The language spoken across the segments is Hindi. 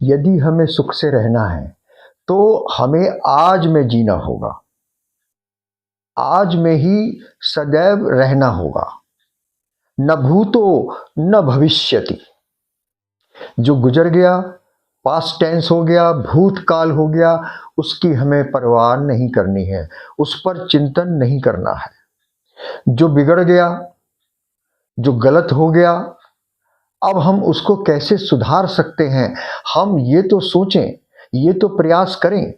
यदि हमें सुख से रहना है तो हमें आज में जीना होगा, आज में ही सदैव रहना होगा। न भूतो न भविष्यति। जो गुजर गया, पास्ट टेंस हो गया, भूतकाल हो गया, उसकी हमें परवाह नहीं करनी है, उस पर चिंतन नहीं करना है। जो बिगड़ गया, जो गलत हो गया, अब हम उसको कैसे सुधार सकते हैं, हम ये तो सोचें, ये तो प्रयास करें।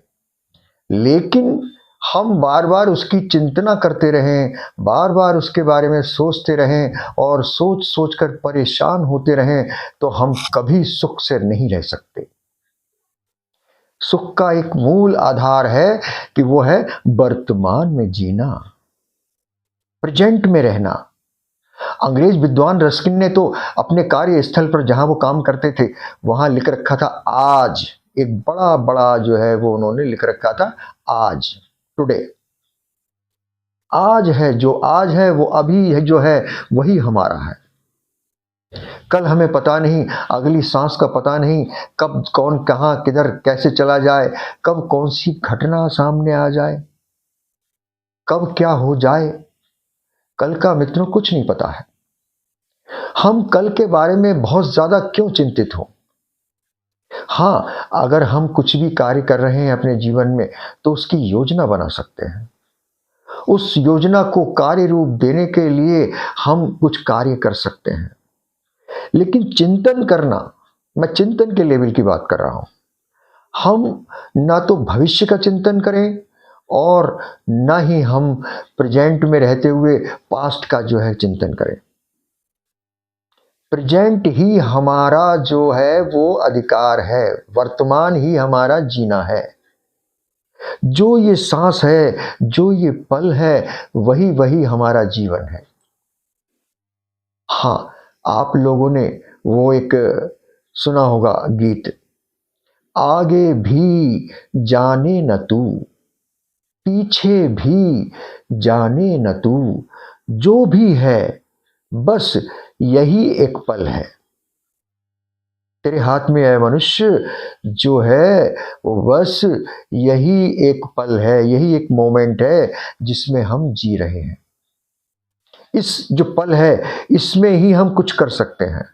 लेकिन हम बार बार उसकी चिंतना करते रहें, बार बार उसके बारे में सोचते रहें और सोच सोच कर परेशान होते रहें, तो हम कभी सुख से नहीं रह सकते। सुख का एक मूल आधार है कि वो है वर्तमान में जीना, प्रेजेंट में रहना। अंग्रेज विद्वान रस्किन ने तो अपने कार्यस्थल पर जहां वो काम करते थे वहां लिख रखा था आज। एक बड़ा बड़ा जो है वो उन्होंने लिख रखा था आज, टुडे। आज है, जो आज है वो अभी है, जो है वही हमारा है। कल हमें पता नहीं, अगली सांस का पता नहीं, कब कौन कहां किधर कैसे चला जाए, कब कौन सी घटना सामने आ जाए, कब क्या हो जाए, कल का मित्रों कुछ नहीं पता है। हम कल के बारे में बहुत ज्यादा क्यों चिंतित हो? हाँ, अगर हम कुछ भी कार्य कर रहे हैं अपने जीवन में तो उसकी योजना बना सकते हैं। उस योजना को कार्य रूप देने के लिए हम कुछ कार्य कर सकते हैं। लेकिन चिंतन करना, मैं चिंतन के लेवल की बात कर रहा हूं। हम ना तो भविष्य का चिंतन करें और ना ही हम प्रेजेंट में रहते हुए पास्ट का जो है चिंतन करें। प्रेजेंट ही हमारा जो है वो अधिकार है, वर्तमान ही हमारा जीना है। जो ये सांस है, जो ये पल है, वही वही हमारा जीवन है। हाँ, आप लोगों ने वो एक सुना होगा गीत, आगे भी जाने न तू, पीछे भी जाने न तू, जो भी है बस यही एक पल है। तेरे हाथ में है मनुष्य, जो है वो बस यही एक पल है, यही एक मोमेंट है जिसमें हम जी रहे हैं। इस जो पल है इसमें ही हम कुछ कर सकते हैं,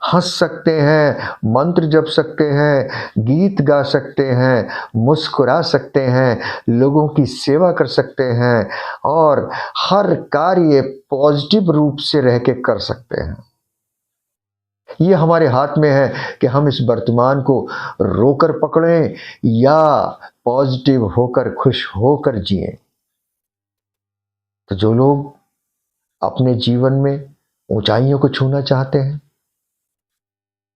हंस सकते हैं, मंत्र जप सकते हैं, गीत गा सकते हैं, मुस्कुरा सकते हैं, लोगों की सेवा कर सकते हैं और हर कार्य पॉजिटिव रूप से रह के कर सकते हैं। ये हमारे हाथ में है कि हम इस वर्तमान को रोकर पकड़ें या पॉजिटिव होकर खुश होकर जिएं। तो जो लोग अपने जीवन में ऊंचाइयों को छूना चाहते हैं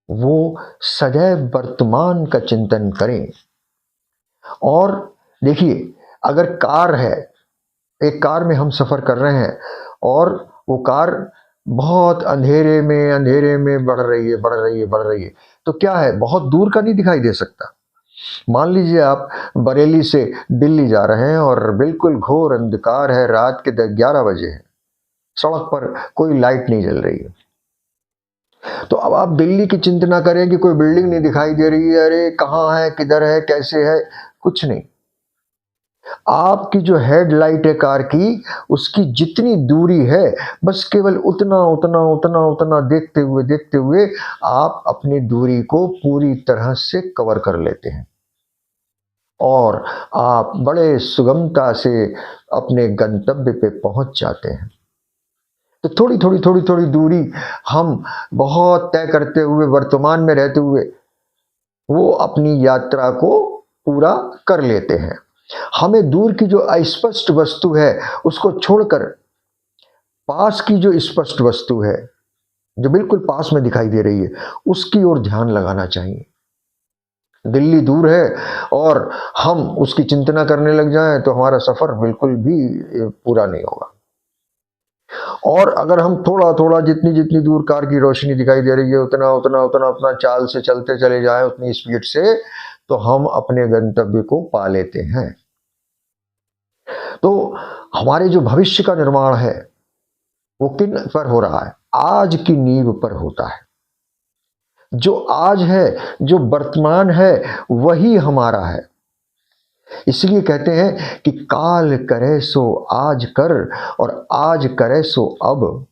वो सदैव वर्तमान का चिंतन करें। और देखिए, अगर कार है, एक कार में हम सफर कर रहे हैं और वो कार बहुत अंधेरे में बढ़ रही है, बढ़ रही है, बढ़ रही है, तो क्या है, बहुत दूर का नहीं दिखाई दे सकता। मान लीजिए आप बरेली से दिल्ली जा रहे हैं और बिल्कुल घोर अंधकार है, रात के 11 बजे है, सड़क पर कोई लाइट नहीं जल रही है। तो अब आप दिल्ली की चिंता ना करें कि कोई बिल्डिंग नहीं दिखाई दे रही है, अरे कहाँ है, किधर है, कैसे है, कुछ नहीं। आपकी जो हेडलाइट है कार की, उसकी जितनी दूरी है बस केवल उतना उतना उतना उतना देखते हुए आप अपनी दूरी को पूरी तरह से कवर कर लेते हैं और आप बड़े सुगमता से अपने गंतव्य पे पहुंच जाते हैं। तो थोड़ी दूरी हम बहुत तय करते हुए, वर्तमान में रहते हुए वो अपनी यात्रा को पूरा कर लेते हैं। हमें दूर की जो अस्पष्ट वस्तु है उसको छोड़कर पास की जो स्पष्ट वस्तु है, जो बिल्कुल पास में दिखाई दे रही है, उसकी ओर ध्यान लगाना चाहिए। दिल्ली दूर है और हम उसकी चिंतना करने लग जाएं तो हमारा सफर बिल्कुल भी पूरा नहीं होगा। और अगर हम थोड़ा थोड़ा जितनी जितनी दूर कार की रोशनी दिखाई दे रही है उतना उतना उतना उतना चाल से चलते चले जाएं, उतनी स्पीड से, तो हम अपने गंतव्य को पा लेते हैं। तो हमारे जो भविष्य का निर्माण है वो किन पर हो रहा है? आज की नींव पर होता है। जो आज है, जो वर्तमान है, वही हमारा है। इसलिए कहते हैं कि काल करे सो आज कर, और आज करे सो अब।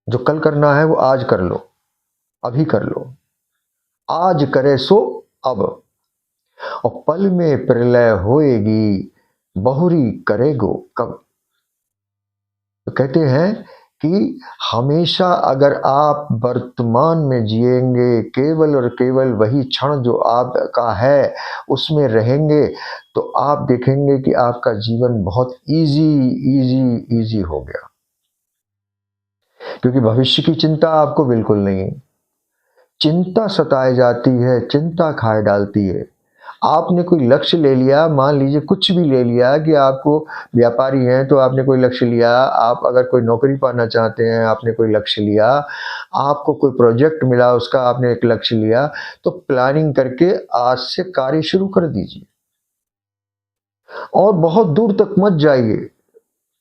जो कल करना है वो आज कर लो, अभी कर लो। आज करे सो अब, और पल में प्रलय होएगी, बहुरी करेगो कब। तो कहते हैं कि हमेशा अगर आप वर्तमान में जिएंगे, केवल और केवल वही क्षण जो आपका है उसमें रहेंगे, तो आप देखेंगे कि आपका जीवन बहुत इजी इजी इजी हो गया। क्योंकि भविष्य की चिंता आपको बिल्कुल नहीं। चिंता सताए जाती है, चिंता खाए डालती है। आपने कोई लक्ष्य ले लिया, मान लीजिए कुछ भी ले लिया, कि आपको व्यापारी हैं तो आपने कोई लक्ष्य लिया, आप अगर कोई नौकरी पाना चाहते हैं आपने कोई लक्ष्य लिया, आपको कोई प्रोजेक्ट मिला उसका आपने एक लक्ष्य लिया, तो प्लानिंग करके आज से कार्य शुरू कर दीजिए और बहुत दूर तक मत जाइए।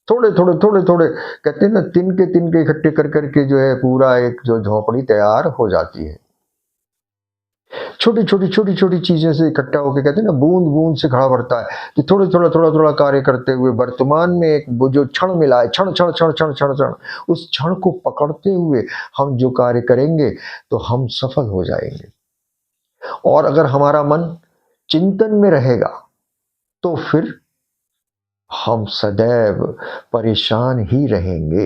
थोड़े थोड़े थोड़े थोड़े, कहते हैं ना, तिनके इकट्ठे कर करके जो है पूरा एक जो झोपड़ी तैयार हो जाती है। छोटी छोटी चीजें से इकट्ठा होकर, कहते हैं ना, बूंद बूंद से घड़ा भरता है। तो थोड़े थोड़ा थोड़ा थोड़ा कार्य करते हुए वर्तमान में एक वो जो क्षण मिला है, क्षण क्षण क्षण क्षण क्षण क्षण, उस क्षण को पकड़ते हुए हम जो कार्य करेंगे तो हम सफल हो जाएंगे। और अगर हमारा मन चिंतन में रहेगा तो फिर हम सदैव परेशान ही रहेंगे।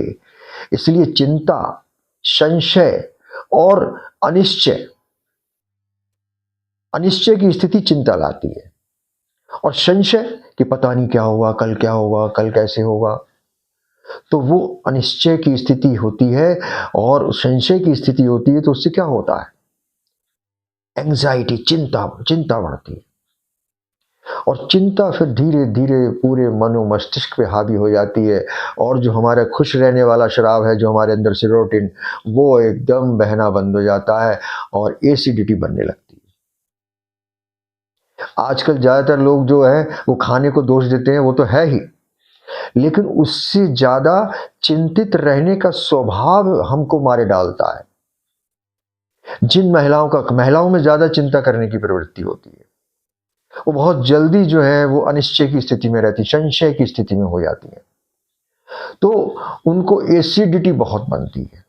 इसलिए चिंता, संशय और अनिश्चय, अनिश्चय की स्थिति चिंता लाती है, और संशय कि पता नहीं क्या होगा, कल क्या होगा, कल कैसे होगा, तो वो अनिश्चय की स्थिति होती है। और संशय की स्थिति होती है तो उससे क्या होता है, एंजाइटी, चिंता चिंता बढ़ती है। और चिंता फिर धीरे धीरे पूरे मनो मस्तिष्क पे हावी हो जाती है, और जो हमारा खुश रहने वाला शराब है, जो हमारे अंदर सेरोटोनिन, वो एकदम बहना बंद हो जाता है और एसिडिटी बनने लगती है। आजकल ज्यादातर लोग जो है वो खाने को दोष देते हैं, वो तो है ही, लेकिन उससे ज्यादा चिंतित रहने का स्वभाव हमको मारे डालता है। जिन महिलाओं में ज्यादा चिंता करने की प्रवृत्ति होती है, वो बहुत जल्दी जो है वो अनिश्चय की स्थिति में रहती, संशय की स्थिति में हो जाती है, तो उनको एसिडिटी बहुत बनती है।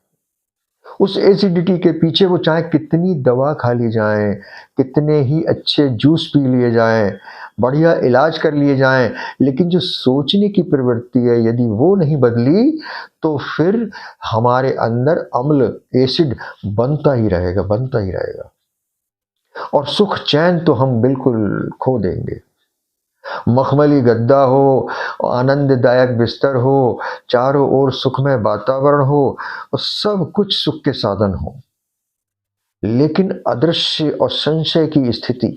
उस एसिडिटी के पीछे वो चाहे कितनी दवा खा ली जाए, कितने ही अच्छे जूस पी लिए जाएं, बढ़िया इलाज कर लिए जाएं, लेकिन जो सोचने की प्रवृत्ति है यदि वो नहीं बदली तो फिर हमारे अंदर अम्ल, एसिड बनता ही रहेगा, बनता ही रहेगा। और सुख चैन तो हम बिल्कुल खो देंगे। मखमली गद्दा हो, आनंददायक बिस्तर हो, चारों ओर सुखमय वातावरण हो, और सब कुछ सुख के साधन हो, लेकिन अदृश्य और संशय की स्थिति,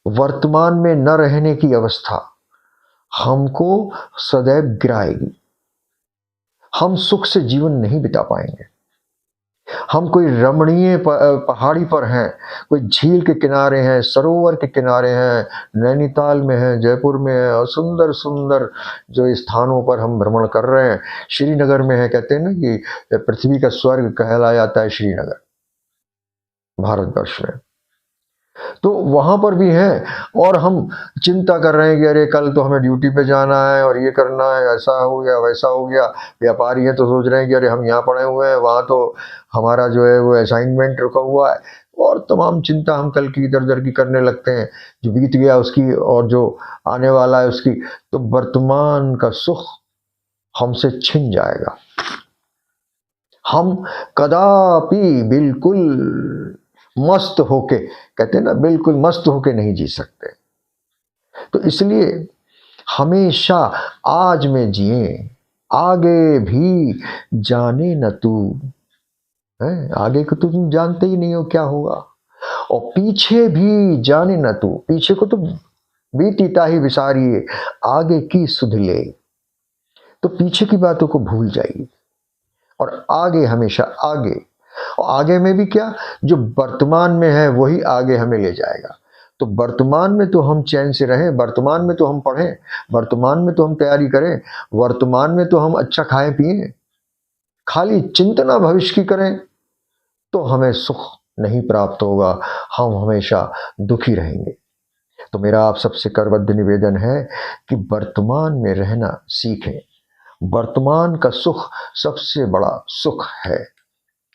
वर्तमान में न रहने की अवस्था हमको सदैव गिराएगी। हम सुख से जीवन नहीं बिता पाएंगे। हम कोई रमणीय पहाड़ी पर हैं, कोई झील के किनारे हैं, सरोवर के किनारे हैं, नैनीताल में हैं, जयपुर में हैं, और सुंदर सुंदर जो स्थानों पर हम भ्रमण कर रहे हैं। श्रीनगर में है, कहते हैं ना कि पृथ्वी का स्वर्ग कहलाया जाता है श्रीनगर, भारतवर्ष में। तो वहां पर भी हैं, और हम चिंता कर रहे हैं कि अरे कल तो हमें ड्यूटी पे जाना है और ये करना है, ऐसा हो गया वैसा हो गया। व्यापारी है तो सोच रहे हैं कि अरे हम यहाँ पड़े हुए हैं, वहाँ तो हमारा जो है वो असाइनमेंट रुका हुआ है, और तमाम चिंता हम कल की इधर उधर की करने लगते हैं, जो बीत गया उसकी और जो आने वाला है उसकी। तो वर्तमान का सुख हमसे छिन जाएगा। हम कदापि बिल्कुल मस्त होके, कहते हैं ना, बिल्कुल मस्त होके नहीं जी सकते। तो इसलिए हमेशा आज में जिए, आगे भी जाने न तू, है आगे को तो तुम जानते ही नहीं हो क्या होगा, और पीछे भी जाने न तू, पीछे को तो बीतीता ही विसारिए, आगे की सुध ले। तो पीछे की बातों को भूल जाइए और आगे, हमेशा आगे। और आगे में भी क्या, जो वर्तमान में है वही आगे हमें ले जाएगा। तो वर्तमान में तो हम चैन से रहें, वर्तमान में तो हम पढ़ें, वर्तमान में तो हम तैयारी करें, वर्तमान में तो हम अच्छा खाएं पिएं। खाली चिंतना भविष्य की करें तो हमें सुख नहीं प्राप्त होगा, हम हमेशा दुखी रहेंगे। तो मेरा आप सबसे करबद्ध निवेदन है कि वर्तमान में रहना सीखें। वर्तमान का सुख सबसे बड़ा सुख है।